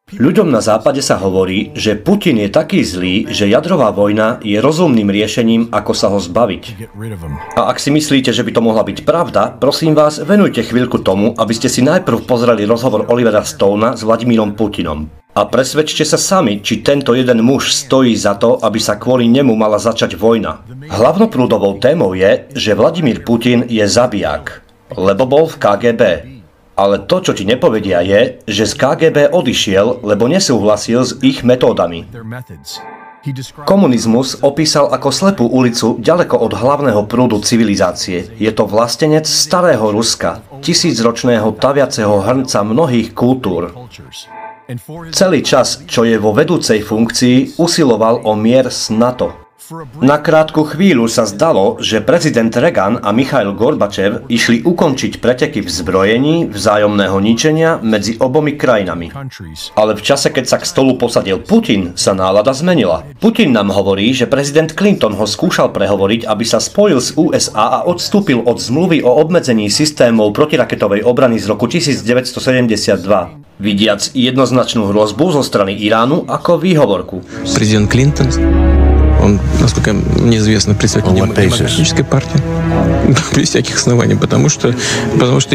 Ľuďom na západe sa hovorí, že Putin je taký zlý, že jadrová vojna je rozumným riešením, ako sa ho zbaviť. A ak si myslíte, že by to mohla byť pravda, prosím vás, venujte chvíľku tomu, aby ste si najprv pozreli rozhovor Olivera Stonea s Vladimírom Putinom. A presvedčte sa sami, či tento jeden muž stojí za to, aby sa kvôli nemu mala začať vojna. Hlavnoprúdovou témou je, že Vladimír Putin je zabiják, lebo bol v KGB. Ale to, čo ti nepovedia, je, že z KGB odišiel, lebo nesúhlasil s ich metódami. Komunizmus opísal ako slepú ulicu ďaleko od hlavného prúdu civilizácie. Je to vlastenec starého Ruska, tisícročného taviaceho hrnca mnohých kultúr. Celý čas, čo je vo vedúcej funkcii, usiloval o mier s NATO. Na krátku chvíľu sa zdalo, že prezident Reagan a Michail Gorbačev išli ukončiť preteky v zbrojení vzájomného ničenia medzi obomi krajinami. Ale v čase, keď sa k stolu posadil Putin, sa nálada zmenila. Putin nám hovorí, že prezident Clinton ho skúšal prehovoriť, aby sa spojil s USA a odstúpil od zmluvy o obmedzení systémov protiraketovej obrany z roku 1972, vidiac jednoznačnú hrozbu zo strany Iránu ako výhovorku. Prezident Clinton, он, насколько мне известно, представитель демократической партии, без всяких оснований, потому что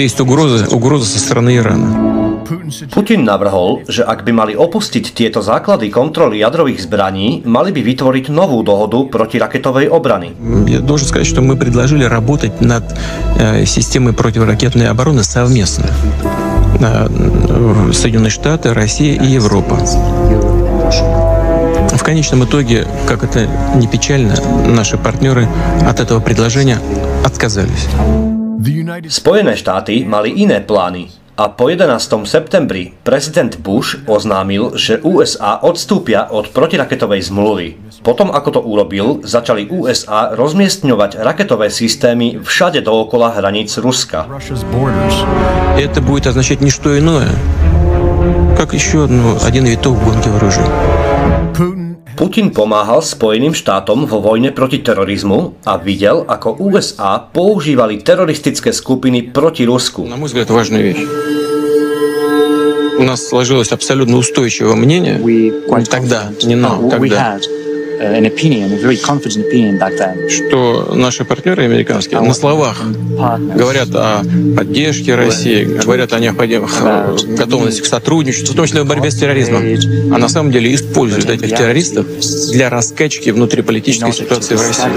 есть угроза со стороны Ирана. Putin navrhol, že ak by mali opustiť tieto základy kontroly jadrových zbraní, mali by vytvoriť novú dohodu protiraketovej obrany. Я должен сказать, что мы предложили работать над системой противоракетной обороны совместно. Соединенные Штаты, Россия и Европа. В конечном итоге, как это ни печально, наши партнеры от этого предложения отказались. Spojené štáty mali iné plány a po 11. septembri prezident Bush oznámil, že USA odstúpia od protiraketovej zmluvy. Potom, ako to urobil, začali USA rozmiestňovať raketové systémy všade dookola hraníc Ruska. Это будет означать не что иное, как еще один виток в гонке вооружений. Putin pomáhal Spojeným štátom vo vojne proti terorizmu a videl, ako USA používali teroristické skupiny proti Rusku. На мой взгляд, важная вещь. У нас сложилось абсолютно устойчивое мнение тогда, не нам, тогда, что наши партнеры американские на словах говорят о поддержке России, говорят о готовности к сотрудничеству, в том числе в борьбе с терроризмом, а на самом деле используют этих террористов для раскачки внутриполитической ситуации в России.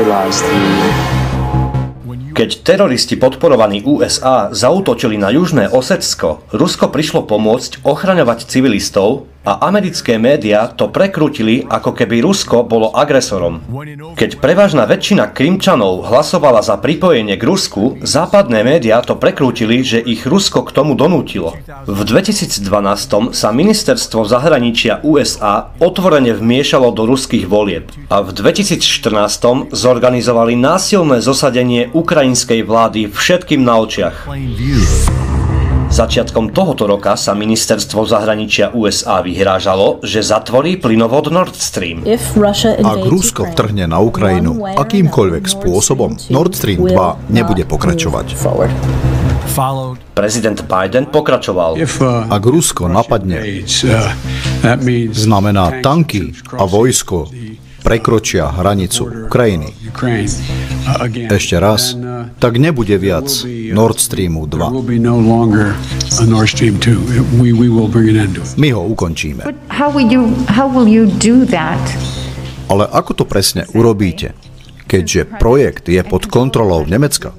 Keď teroristi podporovaní USA zaútočili na Južné Osecko, Rusko prišlo pomôcť ochraňovať civilistov a americké médiá to prekrútili, ako keby Rusko bolo agresorom. Keď prevažná väčšina Krymčanov hlasovala za pripojenie k Rusku, západné médiá to prekrútili, že ich Rusko k tomu donútilo. V 2012 sa ministerstvo zahraničia USA otvorene vmiešalo do ruských volieb a v 2014 zorganizovali násilné zosadenie ukrajinskej vlády všetkým na očiach. Začiatkom tohoto roka sa ministerstvo zahraničia USA vyhrážalo, že zatvorí plynovod Nord Stream. Ak Rusko vtrhne na Ukrajinu akýmkoľvek spôsobom, Nord Stream 2 nebude pokračovať. Prezident Biden pokračoval. Ak Rusko napadne, znamená tanky a vojsko prekročia hranicu Ukrajiny. Ešte raz, tak nebude viac Nord Streamu 2. My ho ukončíme. Ale ako to presne urobíte, keďže projekt je pod kontrolou Nemecka?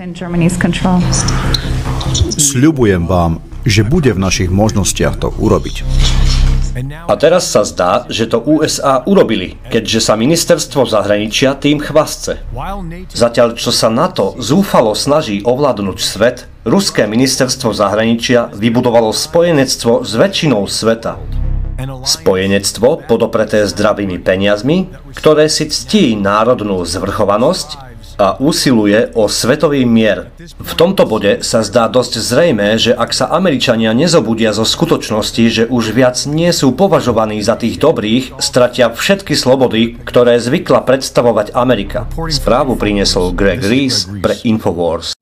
Sľubujem vám, že bude v našich možnostiach to urobiť. A teraz sa zdá, že to USA urobili, keďže sa ministerstvo zahraničia tým chvasce. Zatiaľ, čo sa NATO zúfalo snaží ovládnuť svet, ruské ministerstvo zahraničia vybudovalo spojenectvo s väčšinou sveta. Spojenectvo podopreté zdravými peniazmi, ktoré si ctí národnú zvrchovanosť a usiluje o svetový mier. V tomto bode sa zdá dosť zrejmé, že ak sa Američania nezobudia zo skutočnosti, že už viac nie sú považovaní za tých dobrých, stratia všetky slobody, ktoré zvykla predstavovať Amerika. Správu priniesol Greg Rees pre Infowars.